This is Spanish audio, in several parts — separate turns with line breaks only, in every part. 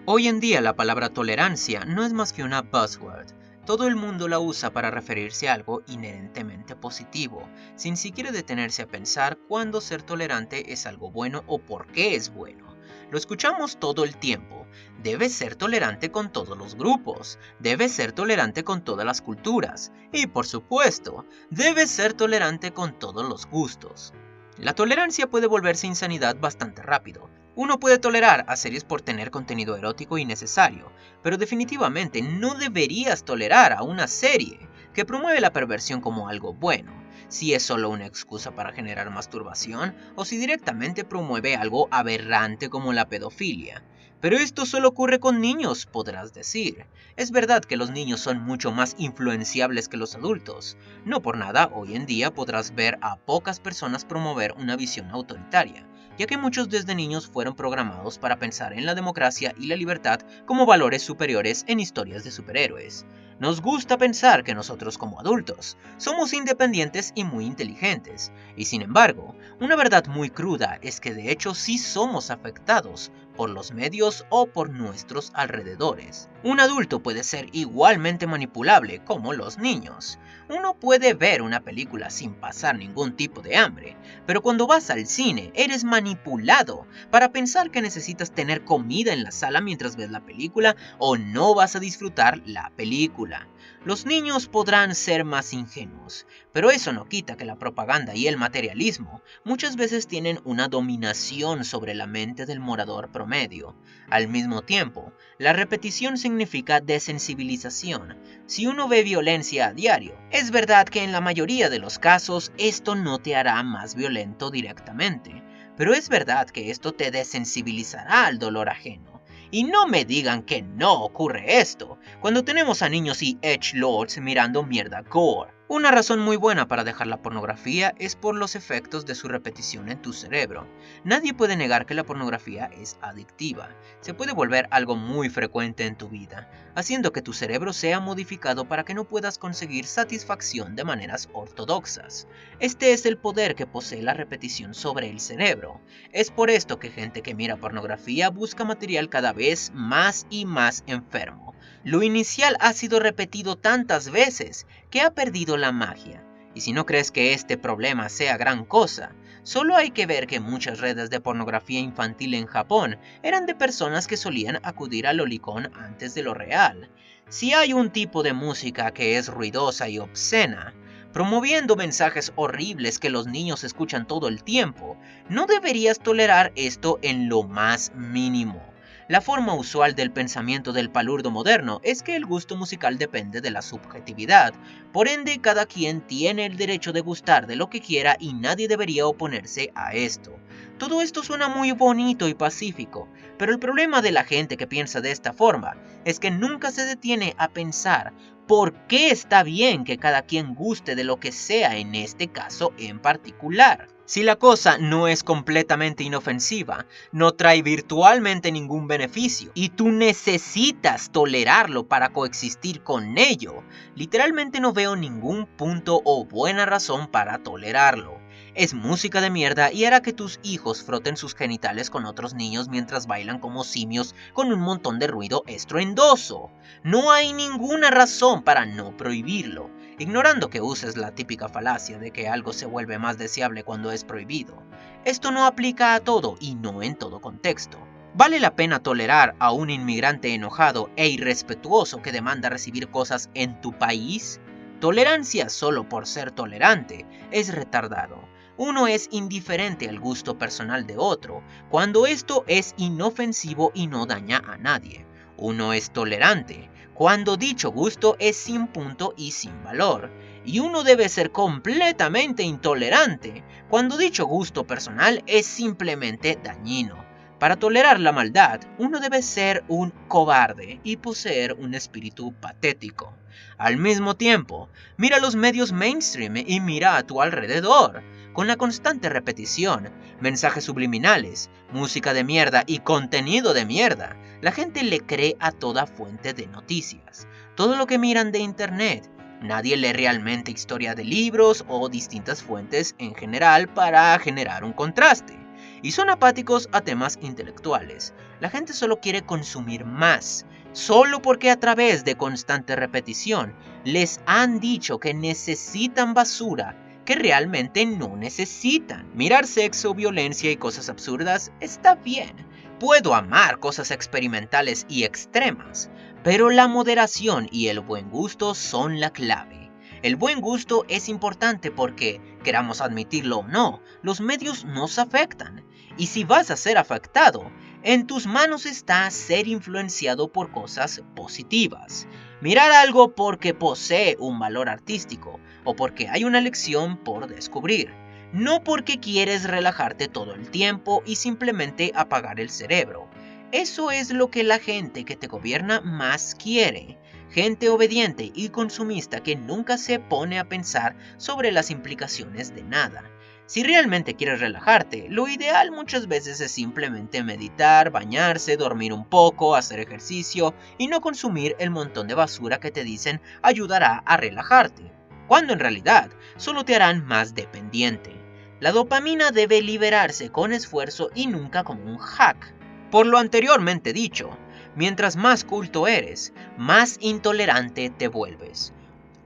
Hoy en día la palabra tolerancia no es más que una buzzword. Todo el mundo la usa para referirse a algo inherentemente positivo, sin siquiera detenerse a pensar cuándo ser tolerante es algo bueno o por qué es bueno. Lo escuchamos todo el tiempo. Debes ser tolerante con todos los grupos, debes ser tolerante con todas las culturas y, por supuesto, debes ser tolerante con todos los gustos. La tolerancia puede volverse insanidad bastante rápido. Uno puede tolerar a series por tener contenido erótico innecesario, pero definitivamente no deberías tolerar a una serie que promueve la perversión como algo bueno, si es solo una excusa para generar masturbación o si directamente promueve algo aberrante como la pedofilia. Pero esto solo ocurre con niños, podrás decir. Es verdad que los niños son mucho más influenciables que los adultos. No por nada, hoy en día podrás ver a pocas personas promover una visión autoritaria, ya que muchos desde niños fueron programados para pensar en la democracia y la libertad como valores superiores en historias de superhéroes. Nos gusta pensar que nosotros como adultos somos independientes y muy inteligentes, y sin embargo, una verdad muy cruda es que de hecho sí somos afectados por los medios o por nuestros alrededores. Un adulto puede ser igualmente manipulable como los niños. Uno puede ver una película sin pasar ningún tipo de hambre, pero cuando vas al cine eres manipulado para pensar que necesitas tener comida en la sala mientras ves la película o no vas a disfrutar la película. Los niños podrán ser más ingenuos, pero eso no quita que la propaganda y el materialismo muchas veces tienen una dominación sobre la mente del morador promedio. Al mismo tiempo, la repetición significa desensibilización. Si uno ve violencia a diario, es verdad que en la mayoría de los casos esto no te hará más violento directamente, pero es verdad que esto te desensibilizará al dolor ajeno. Y no me digan que no ocurre esto, cuando tenemos a niños y edgelords mirando mierda gore. Una razón muy buena para dejar la pornografía es por los efectos de su repetición en tu cerebro. Nadie puede negar que la pornografía es adictiva. Se puede volver algo muy frecuente en tu vida, haciendo que tu cerebro sea modificado para que no puedas conseguir satisfacción de maneras ortodoxas. Este es el poder que posee la repetición sobre el cerebro. Es por esto que gente que mira pornografía busca material cada vez más y más enfermo. Lo inicial ha sido repetido tantas veces que ha perdido la magia. Y si no crees que este problema sea gran cosa, solo hay que ver que muchas redes de pornografía infantil en Japón eran de personas que solían acudir al lolicón antes de lo real. Si hay un tipo de música que es ruidosa y obscena, promoviendo mensajes horribles que los niños escuchan todo el tiempo, no deberías tolerar esto en lo más mínimo. La forma usual del pensamiento del palurdo moderno es que el gusto musical depende de la subjetividad, por ende cada quien tiene el derecho de gustar de lo que quiera y nadie debería oponerse a esto. Todo esto suena muy bonito y pacífico, pero el problema de la gente que piensa de esta forma es que nunca se detiene a pensar por qué está bien que cada quien guste de lo que sea en este caso en particular. Si la cosa no es completamente inofensiva, no trae virtualmente ningún beneficio y tú necesitas tolerarlo para coexistir con ello, literalmente no veo ningún punto o buena razón para tolerarlo. Es música de mierda y hará que tus hijos froten sus genitales con otros niños mientras bailan como simios con un montón de ruido estruendoso. No hay ninguna razón para no prohibirlo, ignorando que uses la típica falacia de que algo se vuelve más deseable cuando es prohibido. Esto no aplica a todo y no en todo contexto. ¿Vale la pena tolerar a un inmigrante enojado e irrespetuoso que demanda recibir cosas en tu país? Tolerancia solo por ser tolerante es retardado. Uno es indiferente al gusto personal de otro cuando esto es inofensivo y no daña a nadie. Uno es tolerante cuando dicho gusto es sin punto y sin valor. Y uno debe ser completamente intolerante cuando dicho gusto personal es simplemente dañino. Para tolerar la maldad, uno debe ser un cobarde y poseer un espíritu patético. Al mismo tiempo, mira los medios mainstream y mira a tu alrededor. Con la constante repetición, mensajes subliminales, música de mierda y contenido de mierda, la gente le cree a toda fuente de noticias. Todo lo que miran de internet. Nadie lee realmente historia de libros o distintas fuentes en general para generar un contraste. y son apáticos a temas intelectuales. La gente solo quiere consumir más, solo porque a través de constante repetición les han dicho que necesitan basura que realmente no necesitan. Mirar sexo, violencia y cosas absurdas está bien. Puedo amar cosas experimentales y extremas, pero la moderación y el buen gusto son la clave. El buen gusto es importante porque, queramos admitirlo o no, los medios nos afectan. Y si vas a ser afectado, en tus manos está ser influenciado por cosas positivas. Mirar algo porque posee un valor artístico o porque hay una lección por descubrir. No porque quieres relajarte todo el tiempo y simplemente apagar el cerebro. Eso es lo que la gente que te gobierna más quiere. Gente obediente y consumista que nunca se pone a pensar sobre las implicaciones de nada. Si realmente quieres relajarte, lo ideal muchas veces es simplemente meditar, bañarse, dormir un poco, hacer ejercicio y no consumir el montón de basura que te dicen ayudará a relajarte, cuando en realidad solo te harán más dependiente. La dopamina debe liberarse con esfuerzo y nunca como un hack. Por lo anteriormente dicho, mientras más culto eres, más intolerante te vuelves.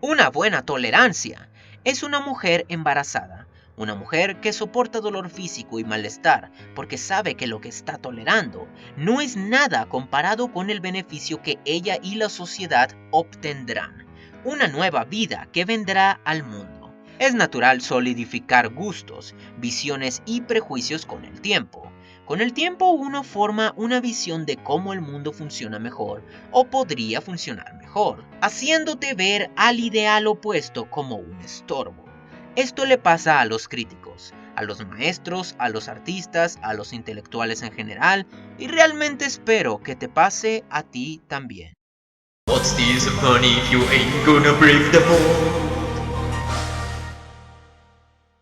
Una buena tolerancia es una mujer embarazada, una mujer que soporta dolor físico y malestar porque sabe que lo que está tolerando no es nada comparado con el beneficio que ella y la sociedad obtendrán. Una nueva vida que vendrá al mundo. Es natural solidificar gustos, visiones y prejuicios con el tiempo. Con el tiempo uno forma una visión de cómo el mundo funciona mejor o podría funcionar mejor, haciéndote ver al ideal opuesto como un estorbo. Esto le pasa a los críticos, a los maestros, a los artistas, a los intelectuales en general, y realmente espero que te pase a ti también.
What's the use of money if you ain't gonna break the mold?